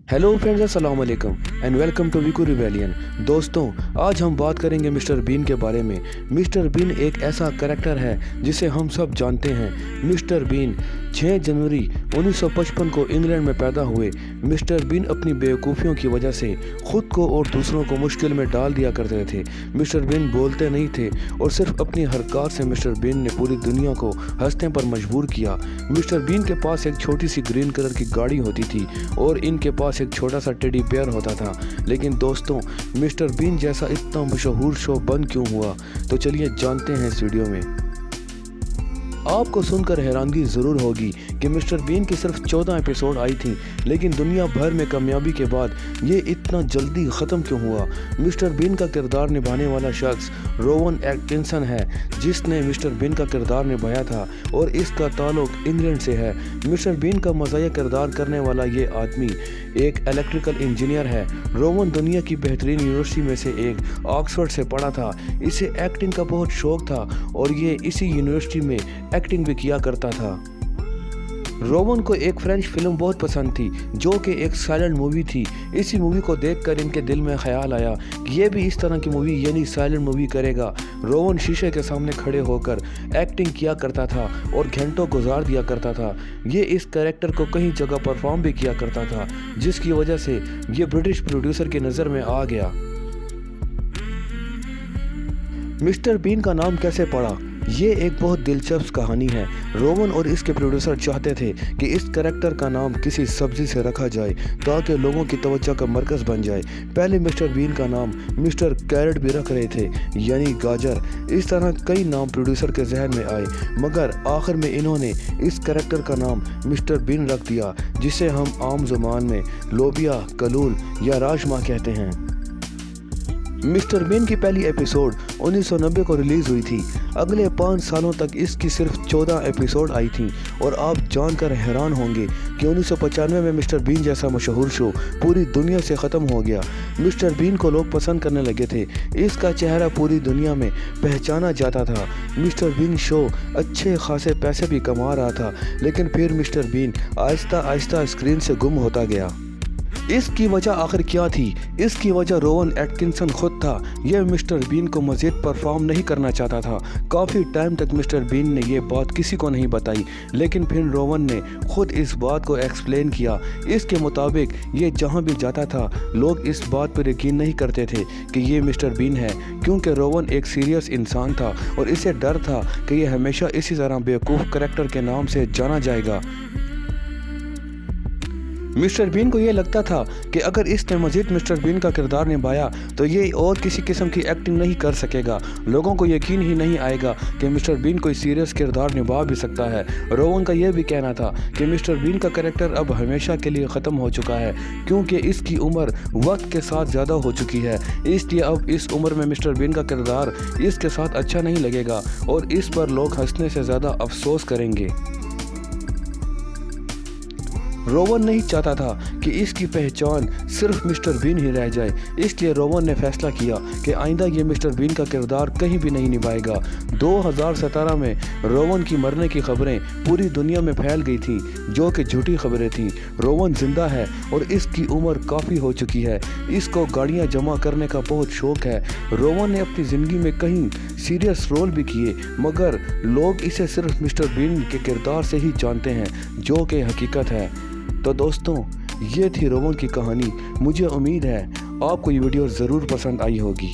Hello friends, अस्सलाम वालेकुम and welcome to Viku Rebellion. दोस्तों, आज हम बात करेंगे मिस्टर बीन के बारे में। मिस्टर बीन एक ऐसा करैक्टर है जिसे हम सब जानते हैं। मिस्टर बीन 6 जनवरी 1955 को इंग्लैंड में पैदा हुए। मिस्टर बीन अपनी बेवकूफ़ियों की वजह से खुद को और दूसरों को मुश्किल में डाल दिया करते थे। मिस्टर बीन बोलते नहीं थे और सिर्फ अपनी हरकत से मिस्टर बीन ने पूरी दुनिया को हंसने पर मजबूर किया। मिस्टर बीन के पास एक छोटी सी ग्रीन कलर की गाड़ी होती थी और इनके पास एक छोटा सा टेडी बेयर होता था। लेकिन दोस्तों, मिस्टर बीन जैसा इतना मशहूर शो बंद क्यों हुआ? तो चलिए जानते हैं इस वीडियो में। आपको सुनकर हैरानगी ज़रूर होगी कि मिस्टर बीन की सिर्फ 14 एपिसोड आई थी, लेकिन दुनिया भर में कामयाबी के बाद ये इतना जल्दी ख़त्म क्यों हुआ? मिस्टर बीन का किरदार निभाने वाला शख्स रोवन एटकिंसन है, जिसने मिस्टर बीन का किरदार निभाया था और इसका ताल्लुक इंग्लैंड से है। मिस्टर बीन का मज़ाहिया किरदार करने वाला ये आदमी एक इलेक्ट्रिकल इंजीनियर है। रोवन दुनिया की बेहतरीन यूनिवर्सिटी में से एक ऑक्सफोर्ड से पढ़ा था। इसे एक्टिंग का बहुत शौक था और ये इसी यूनिवर्सिटी में एक्टिंग भी किया करता था। रोवन को एक फ्रेंच फिल्म बहुत पसंद थी जो कि एक साइलेंट मूवी थी। इसी मूवी को देखकर इनके दिल में ख्याल आया कि ये भी इस तरह की मूवी यानी साइलेंट मूवी करेगा। रोवन शीशे के सामने खड़े होकर एक्टिंग किया करता था और घंटों गुजार दिया करता था। ये इस कैरेक्टर को कई जगह परफॉर्म भी किया करता था, जिसकी वजह से ये ब्रिटिश प्रोड्यूसर की नज़र में आ गया। मिस्टर बीन का नाम कैसे पड़ा? ये एक बहुत दिलचस्प कहानी है। रोवन और इसके प्रोड्यूसर चाहते थे कि इस करैक्टर का नाम किसी सब्जी से रखा जाए ताकि लोगों की तवज्जो का मरकज़ बन जाए। पहले मिस्टर बीन का नाम मिस्टर कैरेट भी रख रहे थे, यानी गाजर। इस तरह कई नाम प्रोड्यूसर के जहन में आए, मगर आखिर में इन्होंने इस करैक्टर का नाम मिस्टर बीन रख दिया, जिसे हम आम ज़ुबान में लोबिया, कलूल या राजमा कहते हैं। मिस्टर बीन की पहली एपिसोड 1990 को रिलीज़ हुई थी। अगले 5 सालों तक इसकी सिर्फ 14 एपिसोड आई थी और आप जानकर हैरान होंगे कि 1995 में मिस्टर बीन जैसा मशहूर शो पूरी दुनिया से ख़त्म हो गया। मिस्टर बीन को लोग पसंद करने लगे थे, इसका चेहरा पूरी दुनिया में पहचाना जाता था। मिस्टर बीन शो अच्छे खासे पैसे भी कमा रहा था, लेकिन फिर mister been Aahista Aahista screen से गुम होता गया। इसकी वजह आखिर क्या थी? इसकी वजह रोवन एटकिंसन खुद था। यह मिस्टर बीन को मज़ीद परफॉर्म नहीं करना चाहता था। काफ़ी टाइम तक मिस्टर बीन ने यह बात किसी को नहीं बताई, लेकिन फिर रोवन ने खुद इस बात को एक्सप्लेन किया। इसके मुताबिक ये जहां भी जाता था लोग इस बात पर यकीन नहीं करते थे कि ये मिस्टर बीन है, क्योंकि रोवन एक सीरियस इंसान था और इसे डर था कि यह हमेशा इसी तरह बेवकूफ़ करैक्टर के नाम से जाना जाएगा। मिस्टर बीन को यह लगता था कि अगर इसने मज़ीद मिस्टर बीन का किरदार निभाया तो ये और किसी किस्म की एक्टिंग नहीं कर सकेगा। लोगों को यकीन ही नहीं आएगा कि मिस्टर बीन कोई सीरियस किरदार निभा भी सकता है। रोवन का यह भी कहना था कि मिस्टर बीन का कैरेक्टर अब हमेशा के लिए ख़त्म हो चुका है, क्योंकि इसकी उम्र वक्त के साथ ज़्यादा हो चुकी है। इसलिए अब इस उम्र में मिस्टर बीन का किरदार इसके साथ अच्छा नहीं लगेगा और इस पर लोग हंसने से ज़्यादा अफसोस करेंगे। रोवन नहीं चाहता था कि इसकी पहचान सिर्फ मिस्टर बीन ही रह जाए, इसलिए रोवन ने फैसला किया कि आइंदा ये मिस्टर बीन का किरदार कहीं भी नहीं निभाएगा। 2017 में रोवन की मरने की खबरें पूरी दुनिया में फैल गई थी, जो कि झूठी खबरें थीं। रोवन जिंदा है और इसकी उम्र काफ़ी हो चुकी है। इसको गाड़ियाँ जमा करने का बहुत शौक है। रोवन ने अपनी ज़िंदगी में कई सीरियस रोल भी किए, मगर लोग इसे सिर्फ मिस्टर बीन के किरदार से ही जानते हैं, जो कि हकीकत है। तो दोस्तों, ये थी रोवन की कहानी। मुझे उम्मीद है आपको ये वीडियो ज़रूर पसंद आई होगी।